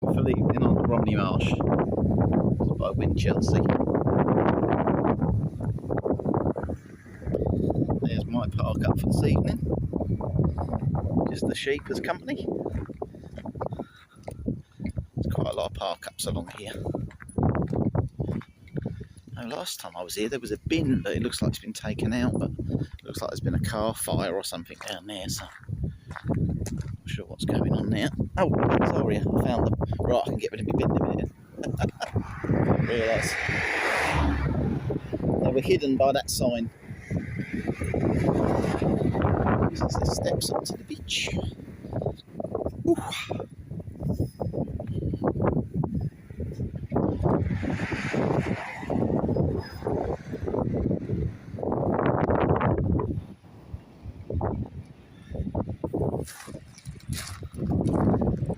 For the evening on the Romney Marsh by Winchelsea. There's my park up for this evening. Just the sheep as company. There's quite a lot of park ups along here. Now, last time I was here there was a bin, but it looks like it's been taken out, but it looks like there's been a car fire or something down there, so not sure what's going on there. Oh, sorry, I found them. Right, I can get rid of my bin in a minute. Realise they were hidden by that sign. This is the steps up to the beach. Ooh.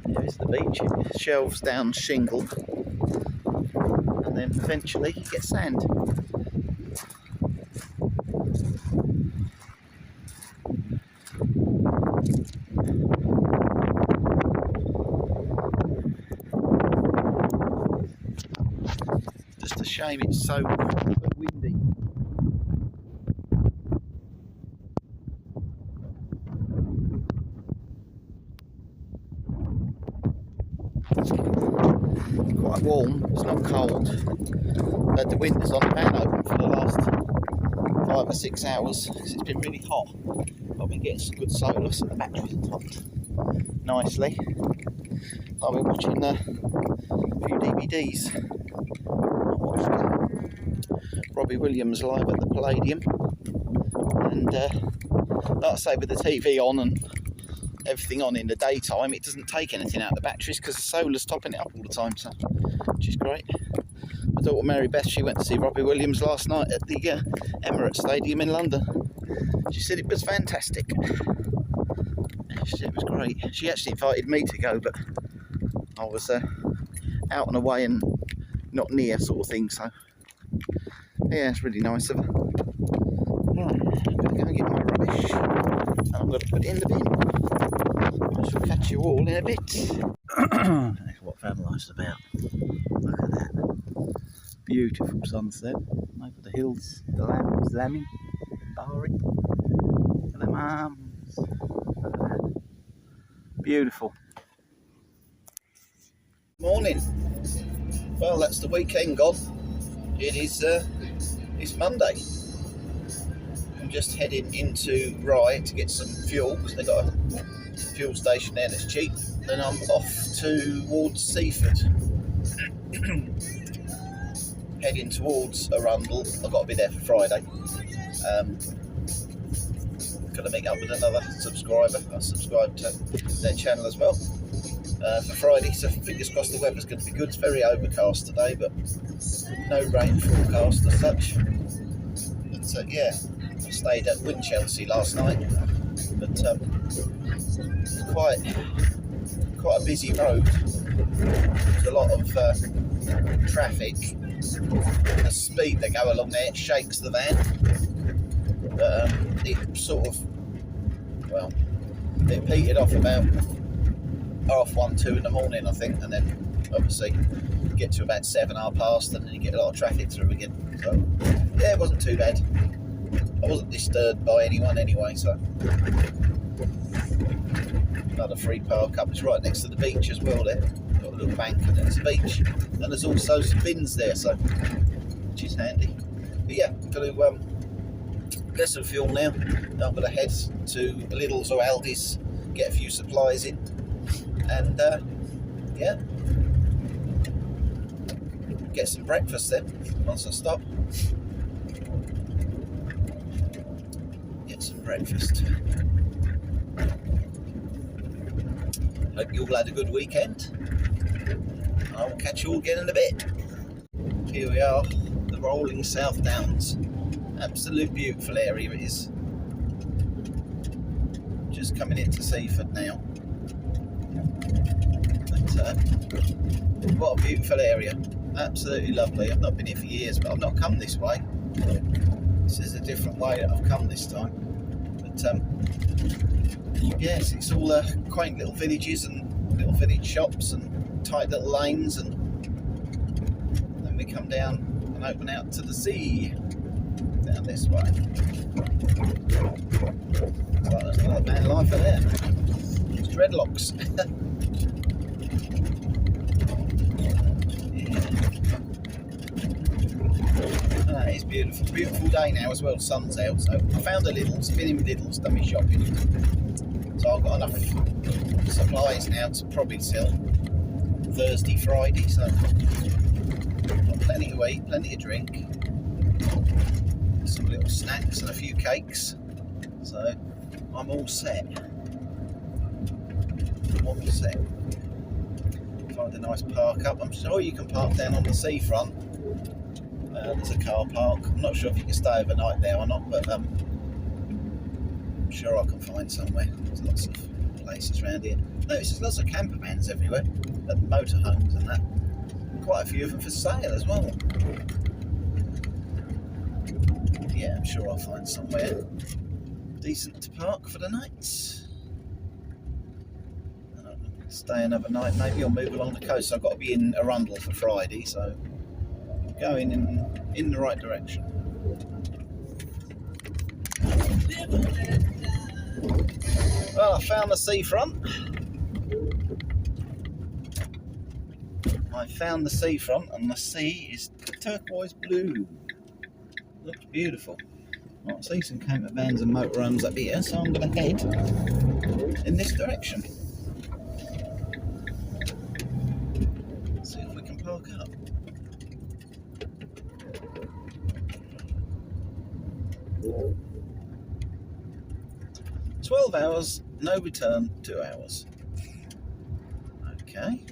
There's the beach. It shelves down shingle, and then eventually you get sand. Just a shame it's so windy. Quite warm, it's not cold. But the windows on the van open for the last 5 or 6 hours because it's been really hot. I've been getting some good solar, so the battery's topped nicely. I've been watching a few DVDs. I watched Robbie Williams live at the Palladium, and like I say, with the TV on and everything on in the daytime, it doesn't take anything out of the batteries because the solar's topping it up all the time, so which is great. My daughter Mary Beth, she went to see Robbie Williams last night at the Emirates Stadium in London. She said it was fantastic. She said it was great. She actually invited me to go, but I was out and away and not near, sort of thing, so yeah, it's really nice of her. Right, I'm going to go and get my rubbish and I'm going to put it in the bin. I shall catch you all in a bit. That's what VANLIFE's about. Look at that. Beautiful sunset over the hills. The lambs lambing, barring. Look at them arms. Look at that. Beautiful. Morning. Well, that's the weekend gone. It is it's Monday. I'm just heading into Rye to get some fuel because they've got a fuel station there that's cheap. Then I'm off towards Seaford. Heading towards Arundel. I've got to be there for Friday. Going to meet up with another subscriber. I subscribe to their channel as well for Friday, so fingers crossed the weather's going to be good. It's very overcast today, but no rain forecast as such. But yeah, I stayed at Winchelsea last night, but quite a busy road. There's a lot of traffic. The speed they go along there, it shakes the van. It sort of, well, it petered off about 1:30, 2 in the morning, I think, and then obviously get to about 7, 7:30, and then you get a lot of traffic through again. So yeah, it wasn't too bad. I wasn't disturbed by anyone anyway, so another free park up. It's right next to the beach as well there. Got a little bank and then there's a beach, and there's also some bins there, so which is handy. But yeah, I'm going to get some fuel now. I'm going to head to Lidl's or Aldi's, get a few supplies in, and yeah, get some breakfast then once I stop. Get some breakfast. Hope you all had a good weekend. I will catch you all again in a bit. Here we are, the rolling South Downs. Absolute beautiful area it is. Just coming into Seaford now. But, what a beautiful area. Absolutely lovely. I've not been here for years, but I've not come this way. This is a different way that I've come this time. But yes, it's all quaint little villages and little village shops and tight little lanes, and then we come down and open out to the sea down this way. So there's a lot of van life there. It's dreadlocks. It's beautiful, beautiful day now as well. Sun's out, so I found a Lidl's, been in Lidl's, done my shopping. So I've got enough supplies now to probably sell Thursday, Friday. So I've got plenty to eat, plenty to drink, some little snacks and a few cakes. So I'm all set. I'm all set. Find a nice park up. I'm sure you can park down on the seafront. There's a car park. I'm not sure if you can stay overnight there or not, but I'm sure I can find somewhere. There's lots of places around here. Notice there's lots of camper vans everywhere, and motorhomes and that. Quite a few of them for sale as well. Yeah, I'm sure I'll find somewhere decent to park for the night. Stay another night maybe, or move along the coast. So I've got to be in Arundel for Friday, so going in the right direction. Well, I found the seafront. I found the seafront, and the sea is turquoise blue. Looks beautiful. I see some camper vans and motorhomes up here, so I'm going to head in this direction. See if we can park up. 12 hours, no return, 2 hours. Okay.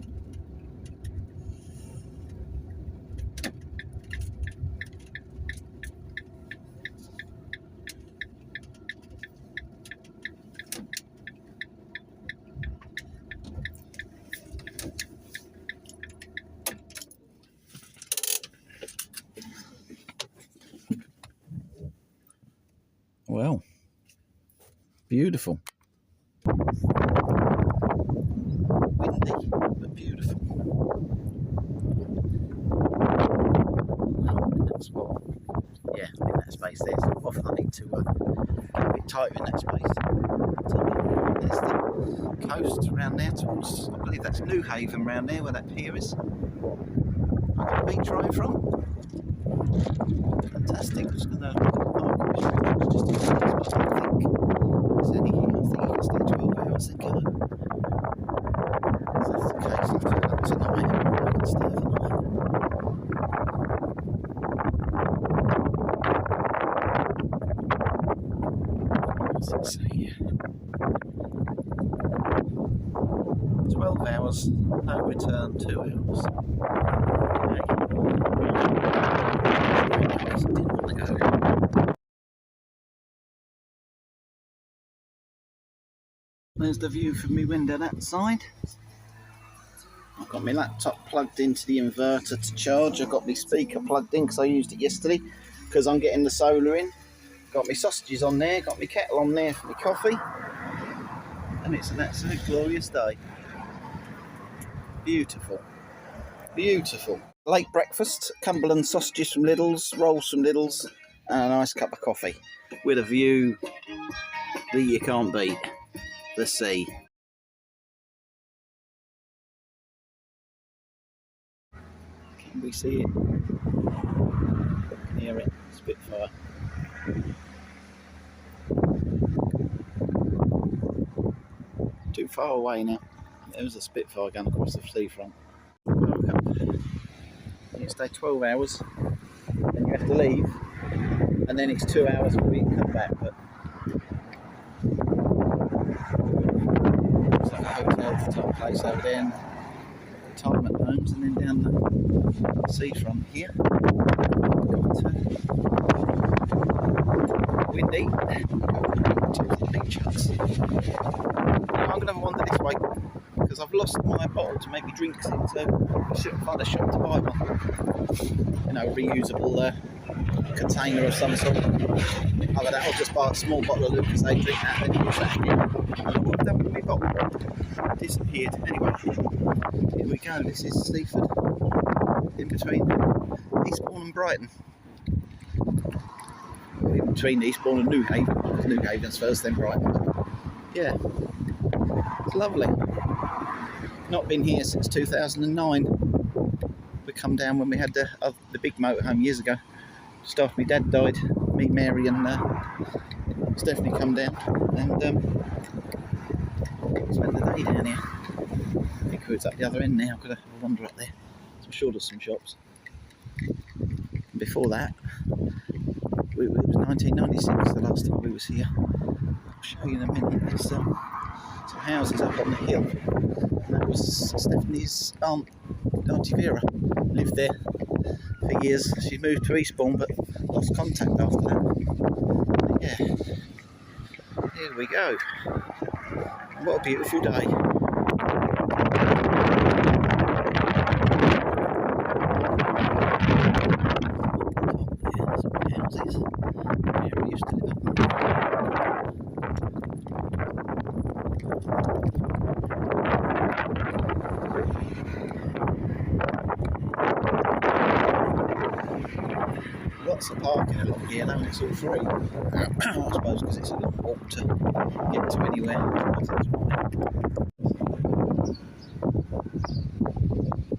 Well, beautiful. Windy, but beautiful. Oh, I'm in that spot. Yeah, I'm in that space there. So often I need to be tighter in that space. So there's the coast around there towards, I believe that's New Haven around there where that pier is. I've got a beach right in front. Fantastic. I'm just going to park just in case, but I don't think there's any here. I think you can stay 12 hours and go. So that's the case. I'll do that tonight. I can stay overnight. What's it say here? 12 hours, no return, 2 hours. There's the view from my window that side. I've got my laptop plugged into the inverter to charge. I've got my speaker plugged in because I used it yesterday because I'm getting the solar in. Got my sausages on there, got my kettle on there for my coffee. And it's an absolute glorious day. Beautiful. Beautiful. Late breakfast, Cumberland sausages from Lidl's, rolls from Lidl's, and a nice cup of coffee with a view that you can't beat. The sea. Can we see it? Near it, Spitfire. Too far away now. There was a Spitfire going across the seafront. You stay 12 hours, then you have to leave, and then it's 2 hours before you can come back. But it's like a hotel type place over there, and retirement homes, and then down the seafront here. Windy. The beach huts. I'm going to wander this way because I've lost my bottle to make me drinks in, so I should find a shop to buy one. You know, reusable container of some sort. Either that or just buy a small bottle of Lucas, they drink that and then use that again. What have I done with my bottle? Disappeared. Anyway, here we go. This is Seaford, in between Eastbourne and Brighton. In between Eastbourne and Newhaven, because Newhaven's first, then Brighton. Yeah, it's lovely. Not been here since 2009. We come down when we had the big motorhome years ago. Just after my dad died, me, Mary and Stephanie come down and spent the day down here. I think it's up the other end now, got a wander up there. So I'm sure there's some shops. And before that, it was 1996 the last time we was here. I'll show you in a minute. There's some houses up on the hill. And that was Stephanie's Auntie Vera. Lived there for years. She moved to Eastbourne but lost contact after that. But yeah, here we go. What a beautiful day. Houses. Where we used to live up there. Lots of parking along here now, and it's all free. I suppose because it's a long walk to get to anywhere. All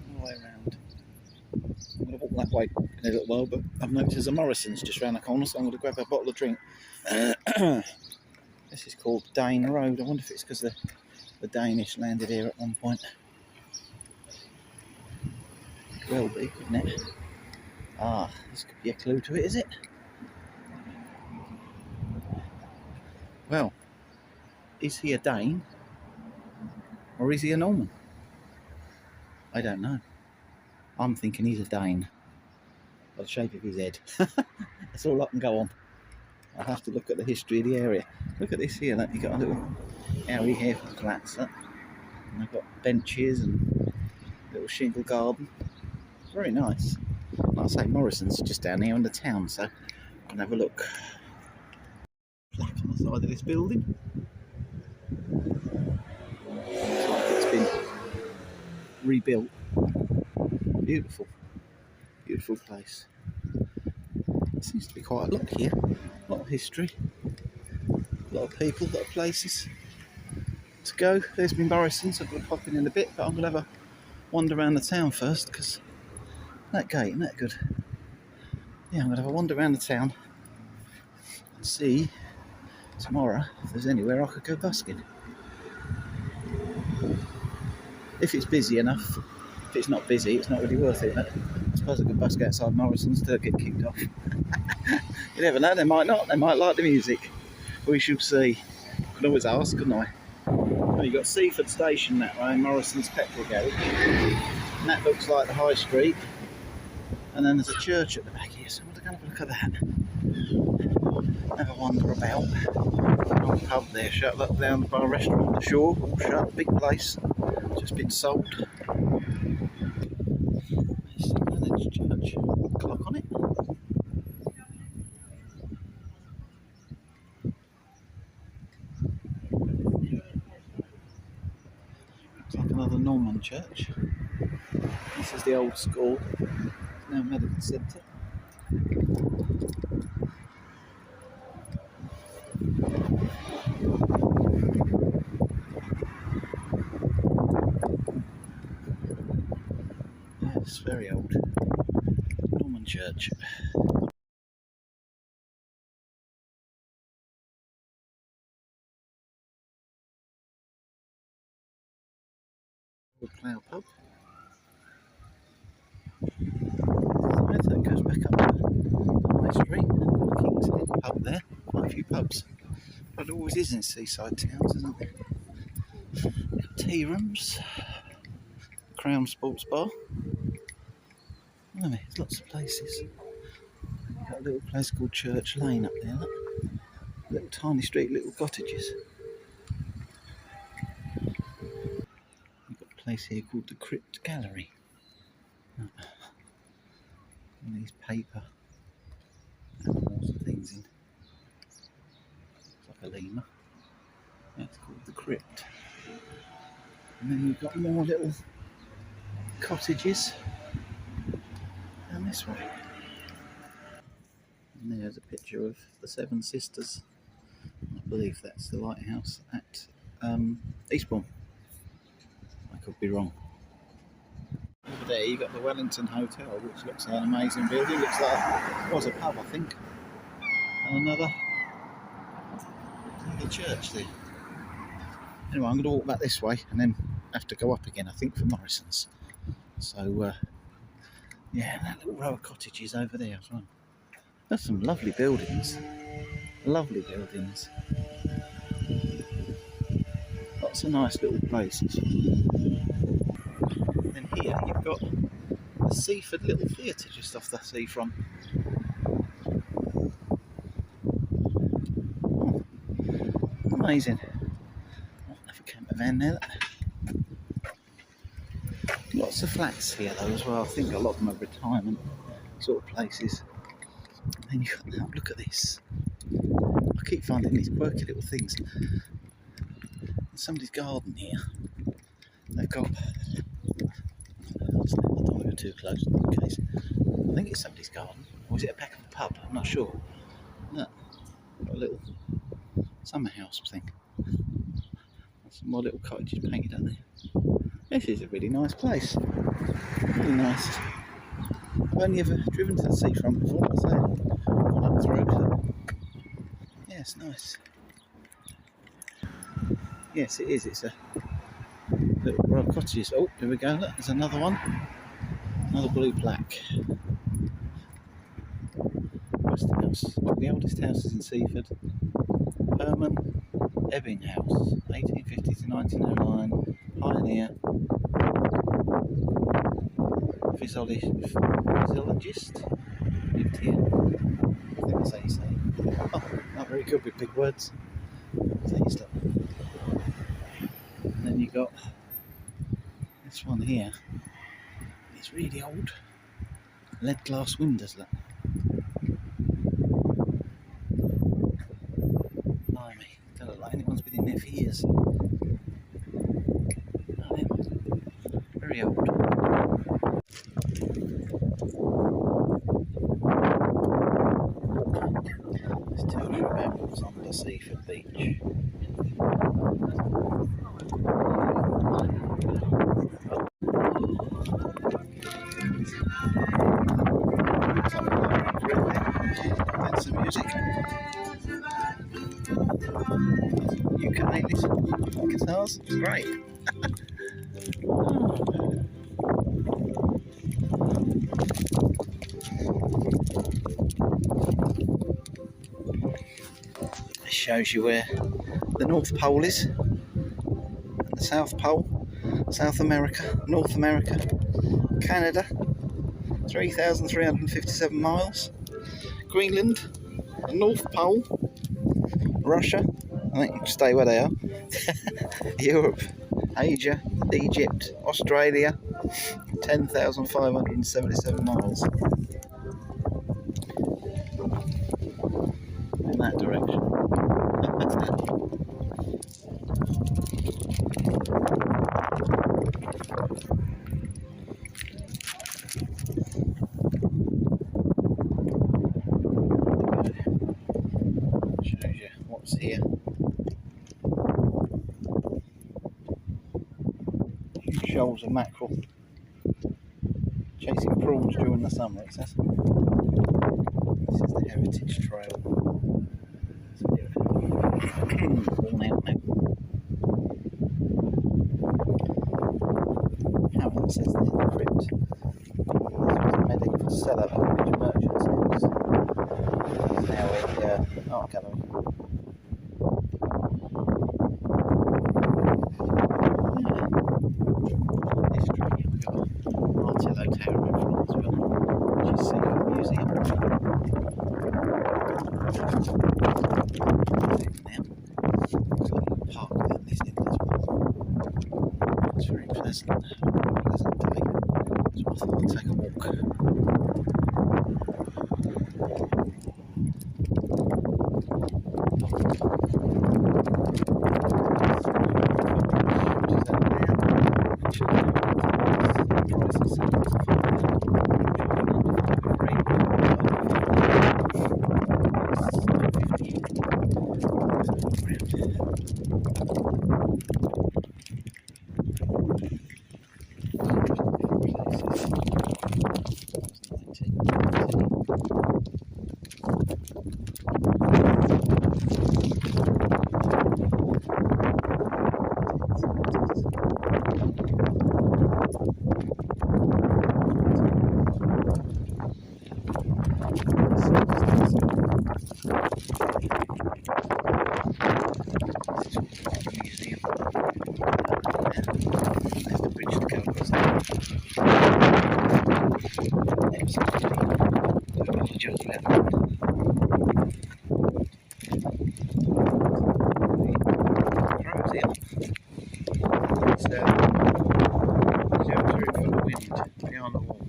the way around. I'm going to walk that way in a little while, but I've noticed there's a Morrison's just round the corner, so I'm going to grab a bottle of drink. This is called Dane Road. I wonder if it's because the Danish landed here at one point. Could well be, couldn't it? Ah, this could be a clue to it, is it? Well, is he a Dane or is he a Norman? I don't know. I'm thinking he's a Dane by the shape of his head. That's all I can go on. I'll have to look at the history of the area. Look at this here, look, you've got a little area here for flats, look. And I've got benches and a little shingle garden. Very nice. Like I say, Morrison's just down here in the town, so I can have a look. Plaque on the side of this building. Looks like it's been rebuilt. Beautiful, beautiful place. There seems to be quite a lot here. A lot of history. A lot of people, a lot of places to go. There's been Morrison's. I'm going to pop in a bit, but I'm going to have a wander around the town first because that gate, isn't that good? Yeah, I'm going to have a wander around the town and see tomorrow if there's anywhere I could go busking. If it's busy enough. If it's not busy, it's not really worth it. But I suppose I could busk outside Morrison's to get kicked off. You never know, they might not. They might like the music. We shall see. Could always ask, couldn't I? Well, you've got Seaford Station that way, Morrison's petrol garage. And that looks like the high street. And then there's a church at the back here, so I'm going to have a look at that. Have a wander about. Old pub there, shut up down by a restaurant on the shore, all shut, big place, just been sold. There's the village church, clock on it. Looks like another Norman church. This is the old school, it's now a medical centre. Yeah, it's very old. Norman church. Old Plough pub. So that goes back up the high street. King's Head pub there. Quite a few pubs. But it always is in seaside towns, isn't there? Tea rooms. Crown Sports Bar. Oh, there's lots of places. You've got a little place called Church Lane up there, look. Little tiny street, little cottages. You've got a place here called the Crypt Gallery. All these paper animals and things in. It's like a lemur. That's called the crypt. And then you've got more little cottages down this way. And there's a picture of the Seven Sisters. I believe that's the lighthouse at Eastbourne. I could be wrong. Over there you've got the Wellington Hotel, which looks like an amazing building. Looks like it was a pub, I think. And another church there. Anyway, I'm going to walk back this way and then have to go up again, I think, for Morrison's. So, yeah, that little row of cottages over there as well. There's some lovely buildings. Lovely buildings. Lots of nice little places. And here you've got the Seaford little theatre just off the seafront. Oh, amazing. Have a camper van there. Lots of flats here though as well. I think a lot of them are retirement sort of places. And then you've got, now look at this. I keep finding these quirky little things. In somebody's garden here, they've got, I don't want to go too close in case. I think it's somebody's garden. Or is it a back of a pub? I'm not sure. Look, got a little summer house thing. Some more little cottages painted on there. This is a really nice place. Really nice. I've only ever driven to the seafront before, like I say. Gone up through. So. Yeah, it's nice. Yes, it is. It's a little row of cottages. Oh, here we go. Look, there's another one. Another blue plaque. What's the house? The oldest houses in Seaford. Herman Ebbing House, 1850 to 1909. Pioneer. Physiologist. Lived here. I think that's how you say it. Oh, not very good with big words. Please look. And then you got this one here. It's really old. Lead glass windows, look. Blimey, don't look like anyone's been in there for years. Oh, yeah. Very old. This tells you about what's on the Seaford beach. That's some music. Ukuleles, guitars, great. This shows you where the North Pole is, and the South Pole, South America, North America, Canada, 3,357 miles, Greenland, the North Pole, Russia, I think you can stay where they are, Europe, Asia, Egypt, Australia, 10,577 miles in that direction. Shows you what's here. Shoals of mackerel chasing prawns during the summer, it says. This is the Heritage Trail. Worn out now. Howard says there's the crypt. This was a medieval cellar of which merchants house. It's now a art gallery. Tower in front as well, which is Seaford Museum. Looks like a park down this end as well. It's very pleasant day. So I thought I'd take a walk. Behind the wall.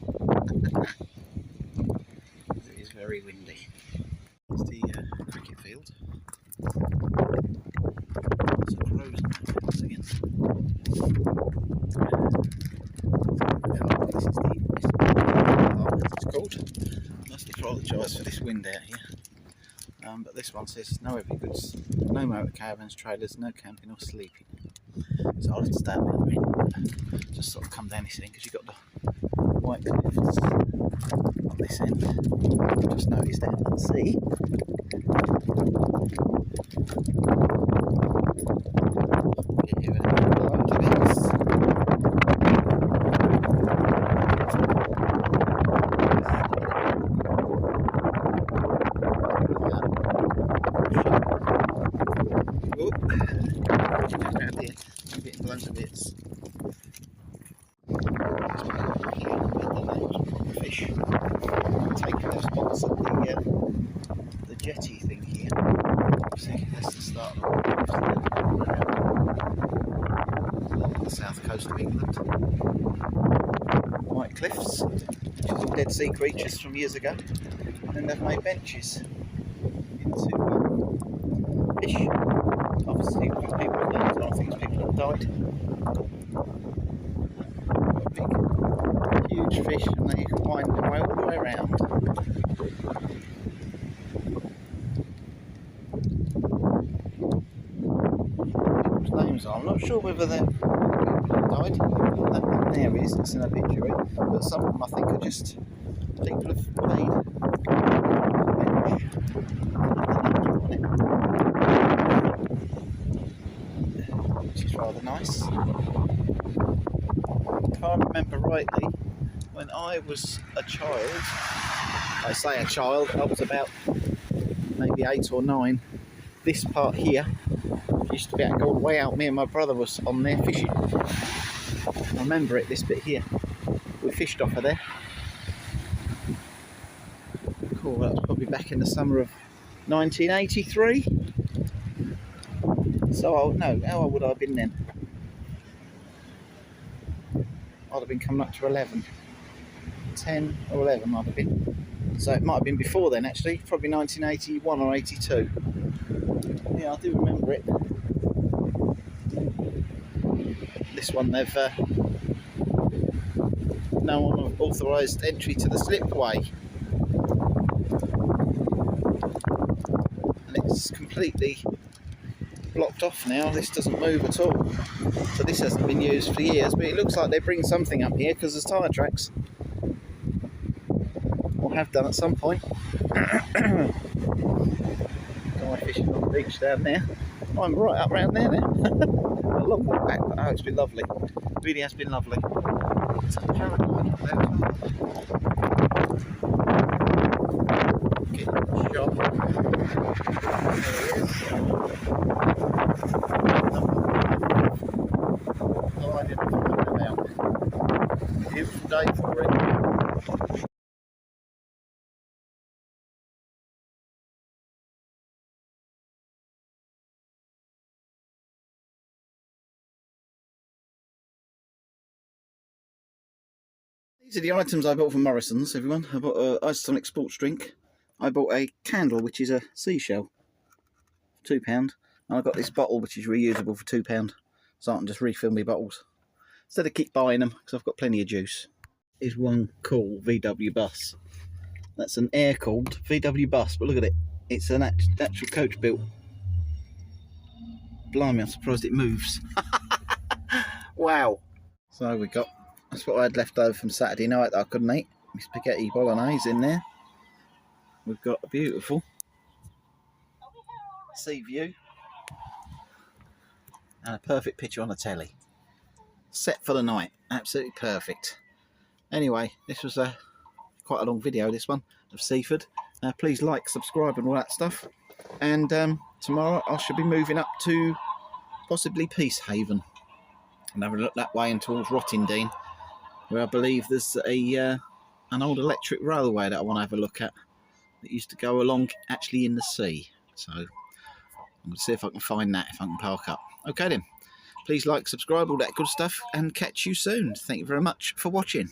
It is very windy. It's the cricket field. There's a crows once again. This is the park, as it's called. I must apologise for this wind out here. But this one says no heavy goods, no motor caravans, trailers, no camping or sleeping. So I'll have to stay at the other end. Just sort of come down this end because you've got the white cliffs on this end. Just noticed down at the sea. Get you a load of bits. Around here, I'm getting loads of bits. Fish. Taking those spots at the jetty thing here. See, that's the start of the south coast of England. White cliffs, which is all dead sea creatures from years ago, and then they've made benches into fish. Obviously, people have done, I think people have died. Big, huge fish, and they wind their way all the way around. People's names are, I'm not sure whether they're died. That one there is, it's an obituary, but some of them I think are just people have paid. Which is rather nice. If I remember rightly, when I was a child, I say a child, I was about maybe 8 or 9, this part here used to be able to go all the way out. Me and my brother was on there fishing. I remember it, this bit here. We fished off of there. Cool, that was probably back in the summer of 1983. So old, no, how old would I have been then? I'd have been coming up to 11. 10 or 11 I'd have been. So it might have been before then actually, probably 1981 or 82. Yeah, I do remember it. This one they've no one authorised entry to the slipway. And it's completely blocked off now, this doesn't move at all. So this hasn't been used for years, but it looks like they bring something up here because there's tyre tracks. Or have done at some point. Guy fishing on the beach down there. I'm right up round there now. A long walk back, but oh, it's been lovely. It really has been lovely. It's a paraglide up there. Getting shot. There he is. Gliding off about. Beautiful day for it. These are the items I bought from Morrison's, everyone. I bought an isotonic sports drink. I bought a candle, which is a seashell. £2. And I got this bottle which is reusable for £2, so I can just refill my bottles instead of keep buying them because I've got plenty of juice. Is one cool VW bus. That's an air-cooled VW bus, but look at it. It's an actual coach built. Blimey, I'm surprised it moves. Wow. So we got, that's what I had left over from Saturday night that I couldn't eat. My spaghetti bolognese in there. We've got a beautiful sea view and a perfect picture on the telly. Set for the night, absolutely perfect. Anyway, this was quite a long video, this one, of Seaford. Please like, subscribe and all that stuff. And tomorrow I should be moving up to possibly Peacehaven and have a look that way and towards Rottingdean, where I believe there's an old electric railway that I want to have a look at that used to go along actually in the sea. So I'm going to see if I can find that, if I can park up. Okay then, please like, subscribe, all that good stuff, and catch you soon. Thank you very much for watching.